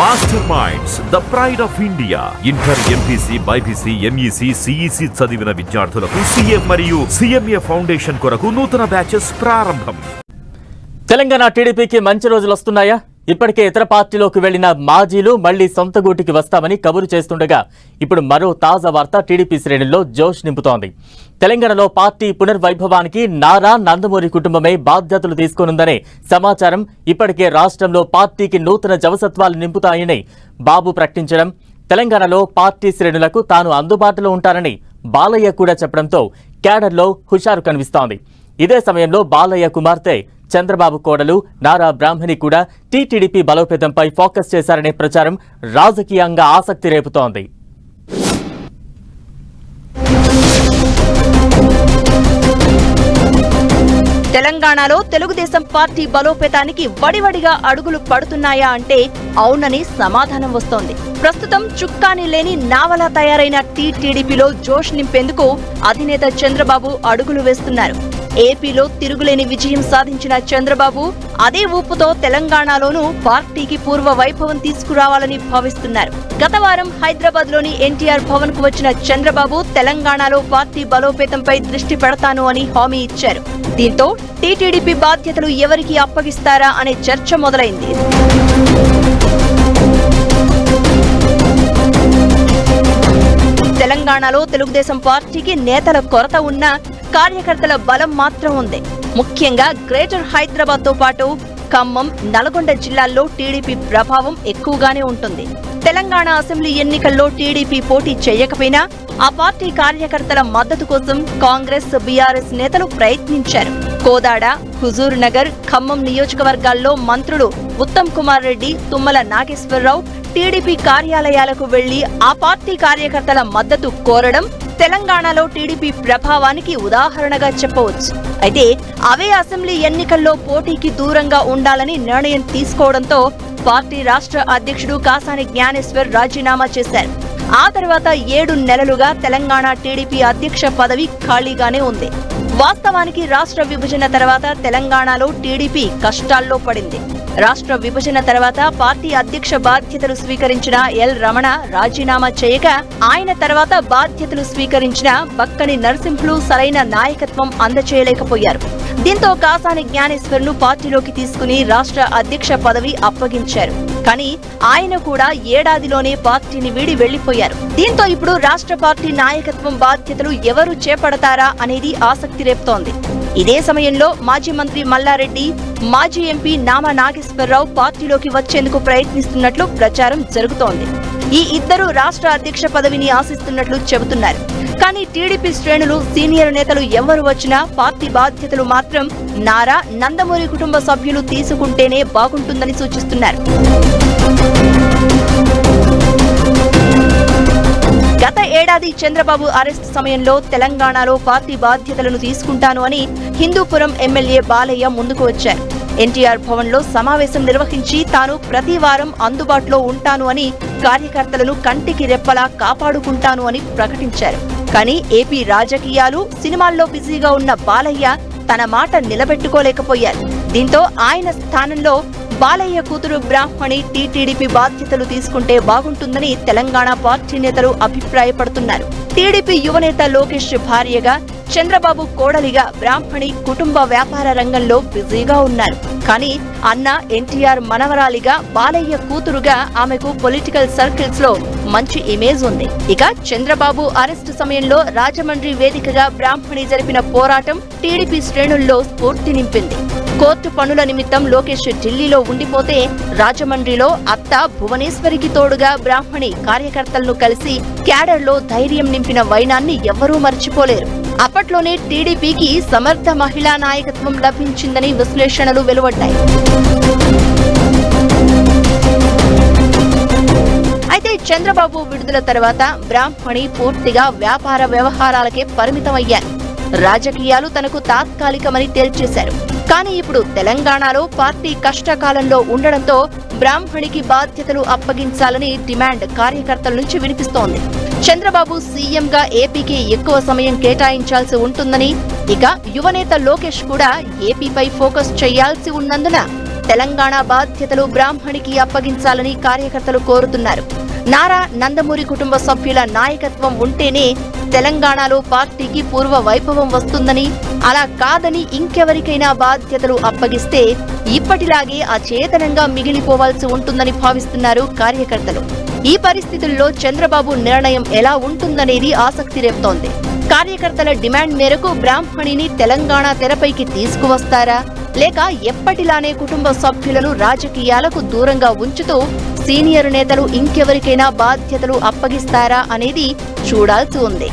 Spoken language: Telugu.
Master minds the pride of India. Inter, MPC, BiPC, MEC, CEC చదివిన విద్యార్థులకు సీఏ మరియు సిఎంఏ ఫౌండేషన్ కొరకు నూతన బ్యాచెస్ ప్రారంభం. తెలంగాణ టీడీపీకి మంచి రోజులు వస్తున్నాయా? ఇప్పటికే ఇతర పార్టీలోకి వెళ్లిన మాజీలు మళ్లీ సొంత గూటికి వస్తామని కబురు చేస్తుండగా ఇప్పుడు మరో తాజా వార్త టీడీపీ శ్రేణుల్లో జోష్ నింపుతోంది. తెలంగాణలో పార్టీ పునర్వైభవానికి నారా, నందమూరి కుటుంబమే బాధ్యతలు తీసుకోనుందనే సమాచారం ఇప్పటికే రాష్ట్రంలో పార్టీకి నూతన జవసత్వాలు నింపుతాయని బాబు ప్రకటించడం, తెలంగాణలో పార్టీ శ్రేణులకు తాను అందుబాటులో ఉంటానని బాలయ్య కూడా చెప్పడంతో క్యాడర్లో హుషారు కనిపిస్తోంది. ఇదే సమయంలో బాలయ్య కుమార్తె చంద్రబాబు కోడలు నారా బ్రాహ్మణి కూడా టీటీడీపీ బలోపేతంపై ఫోకస్ చేశారనే ప్రచారం రాజకీయంగా ఆసక్తి రేపుతోంది. తెలంగాణలో తెలుగుదేశం పార్టీ బలోపేతానికి వడివడిగా అడుగులు పడుతున్నాయా అంటే అవునని సమాధానం వస్తోంది. ప్రస్తుతం చుక్కాని లేని నావలా తయారైన టీటీడీపీలో జోష్ నింపేందుకు అధినేత చంద్రబాబు అడుగులు వేస్తున్నారు. ఏపీలో తిరుగులేని విజయం సాధించిన చంద్రబాబు అదే ఊపుతో తెలంగాణలోనూ పార్టీకి పూర్వ వైభవం తీసుకురావాలని భావిస్తున్నారు. గత వారం హైదరాబాద్ లోని ఎన్టీఆర్ భవన్ కు వచ్చిన చంద్రబాబు తెలంగాణలో పార్టీ బలోపేతంపై దృష్టి పెడతాను అని హామీ ఇచ్చారు. దీంతో టీటీడీపీ బాధ్యతలు ఎవరికి అప్పగిస్తారా అనే చర్చ మొదలైంది. తెలంగాణలో తెలుగుదేశం పార్టీకి నేతల కొరత ఉన్నా కార్యకర్తల బలం మాత్రం ఉంది. ముఖ్యంగా గ్రేటర్ హైదరాబాద్ తో పాటు ఖమ్మం, నల్గొండ జిల్లాల్లో టీడీపీ ప్రభావం ఎక్కువగానే ఉంటుంది. తెలంగాణ అసెంబ్లీ ఎన్నికల్లో టీడీపీ పోటీ చేయకపోయినా ఆ పార్టీ కార్యకర్తల మద్దతు కోసం కాంగ్రెస్, బీఆర్ఎస్ నేతలు ప్రయత్నించారు. కోదాడ, హుజూర్ నగర్, ఖమ్మం నియోజకవర్గాల్లో మంత్రులు ఉత్తమ్ కుమార్ రెడ్డి, తుమ్మల నాగేశ్వరరావు టీడీపీ కార్యాలయాలకు వెళ్లి ఆ పార్టీ కార్యకర్తల మద్దతు కోరడం తెలంగాణలో టీడీపీ ప్రభావానికి ఉదాహరణగా చెప్పవచ్చు. అయితే అవే అసెంబ్లీ ఎన్నికల్లో పోటీకి దూరంగా ఉండాలని నిర్ణయం తీసుకోవడంతో పార్టీ రాష్ట్ర అధ్యక్షుడు కాసాని జ్ఞానేశ్వర్ రాజీనామా చేశారు. ఆ తర్వాత 7 నెలలుగా తెలంగాణ టీడీపీ అధ్యక్ష పదవి ఖాళీగానే ఉంది. వాస్తవానికి రాష్ట్ర విభజన తర్వాత తెలంగాణలో టీడీపీ కష్టాల్లో పడింది. రాష్ట్ర విభజన తర్వాత పార్టీ అధ్యక్ష బాధ్యతలు స్వీకరించిన ఎల్ రమణ రాజీనామా చేయగా ఆయన తర్వాత బాధ్యతలు స్వీకరించిన బక్కని నరసింహులు సరైన నాయకత్వం అందచేయలేకపోయారు. దీంతో కాసాని జ్ఞానేశ్వర్ ను పార్టీలోకి తీసుకుని రాష్ట్ర అధ్యక్ష పదవి అప్పగించారు. కానీ ఆయన కూడా ఏడాదిలోనే పార్టీని వీడి వెళ్లిపోయారు. దీంతో ఇప్పుడు రాష్ట్ర పార్టీ నాయకత్వం బాధ్యతలు ఎవరు చేపడతారా అనేది ఆసక్తి రేపుతోంది. ఇదే సమయంలో మాజీ మంత్రి మల్లారెడ్డి, మాజీ ఎంపీ నామా నాగేశ్వరరావు పార్టీలోకి వచ్చేందుకు ప్రయత్నిస్తున్నట్లు ప్రచారం జరుగుతోంది. ఈ ఇద్దరు రాష్ట్ర అధ్యక్ష పదవిని ఆశిస్తున్నట్లు చెబుతున్నారు. కానీ టీడీపీ శ్రేణులు, సీనియర్ నేతలు ఎవరు వచ్చినా పార్టీ బాధ్యతలు మాత్రం నారా, నందమూరి కుటుంబ సభ్యులు తీసుకుంటేనే బాగుంటుందని సూచిస్తున్నారు. గత ఏడాది చంద్రబాబు అరెస్ట్ సమయంలో తెలంగాణలో పార్టీ బాధ్యతలను తీసుకుంటాను అని హిందూపురం ఎమ్మెల్యే బాలయ్య ముందుకు వచ్చారు. ఎన్టీఆర్ భవన్ లో సమావేశం నిర్వహించి తాను ప్రతి వారం అందుబాటులో ఉంటాను అని, కార్యకర్తలను కంటికి రెప్పలా కాపాడుకుంటాను అని ప్రకటించారు. కానీ ఏపీ రాజకీయాలు, సినిమాల్లో బిజీగా ఉన్న బాలయ్య తన మాట నిలబెట్టుకోలేకపోయారు. దీంతో ఆయన స్థానంలో బాలయ్య కూతురు బ్రాహ్మణి టీటీడీపీ బాధ్యతలు తీసుకుంటే బాగుంటుందని తెలంగాణ పార్టీ నేతలు అభిప్రాయపడుతున్నారు. టీడీపీ యువనేత లోకేష్ భార్యగా, చంద్రబాబు కోడలిగా బ్రాహ్మణి కుటుంబ వ్యాపార రంగంలో బిజీగా ఉన్నారు. కానీ అన్న ఎన్టీఆర్ మనవరాలిగా, బాలయ్య కూతురుగా ఆమెకు పొలిటికల్ సర్కిల్స్ లో మంచి ఇమేజ్ ఉంది. ఇక చంద్రబాబు అరెస్టు సమయంలో రాజమండ్రి వేదికగా బ్రాహ్మణి జరిపిన పోరాటం టీడీపీ శ్రేణుల్లో స్ఫూర్తి నింపింది. కోర్టు పనుల నిమిత్తం లోకేష్ ఢిల్లీలో ఉండిపోతే రాజమండ్రిలో అత్త భువనేశ్వరికి తోడుగా బ్రాహ్మణి కార్యకర్తలను కలిసి క్యాడర్లో ధైర్యం నింపిన వైనాన్ని ఎవ్వరూ మర్చిపోలేరు. అప్పట్లోనే టీడీపీకి సమర్థ మహిళా నాయకత్వం లభించిందని విశ్లేషణలు వెలువడ్డాయి. అయితే చంద్రబాబు విడుదల తర్వాత బ్రాహ్మణి పూర్తిగా వ్యాపార వ్యవహారాలకే పరిమితమయ్యారు. రాజకీయాలు తనకు తాత్కాలికమని తేల్చేశారు. కానీ ఇప్పుడు తెలంగాణలో పార్టీ కష్టకాలంలో ఉండడంతో బ్రాహ్మణికి బాధ్యతలు అప్పగించాలని డిమాండ్ కార్యకర్తల నుంచి వినిపిస్తోంది. చంద్రబాబు సీఎంగా ఏపీకి ఎక్కువ సమయం కేటాయించాల్సి ఉంటుందని, ఇక యువనేత లోకేష్ కూడా ఏపీపై ఫోకస్ చేయాల్సి ఉన్నందున తెలంగాణ బాధ్యతలు బ్రాహ్మణికి అప్పగించాలని కార్యకర్తలు కోరుతున్నారు. నారా నందమూరి కుటుంబ సభ్యుల నాయకత్వం ఉంటేనే తెలంగాణలో పార్టీకి పూర్వ వైభవం వస్తుందని, అలా కాదని ఇంకెవరికైనా బాధ్యతలు అప్పగిస్తే ఇప్పటిలాగే అచేతనంగా మిగిలిపోవాల్సి ఉంటుందని భావిస్తున్నారు కార్యకర్తలు. ఈ పరిస్థితుల్లో చంద్రబాబు నిర్ణయం ఎలా ఉంటుందనేది ఆసక్తి రేపుతోంది. కార్యకర్తల డిమాండ్ మేరకు బ్రాహ్మణిని తెలంగాణ తెరపైకి తీసుకువస్తారా, లేక ఎప్పటిలానే కుటుంబ సభ్యులను రాజకీయాలకు దూరంగా ఉంచుతూ సీనియర్ నేతలు ఇంకెవరికైనా బాధ్యతలు అప్పగిస్తారా అనేది చూడాల్సి ఉంది.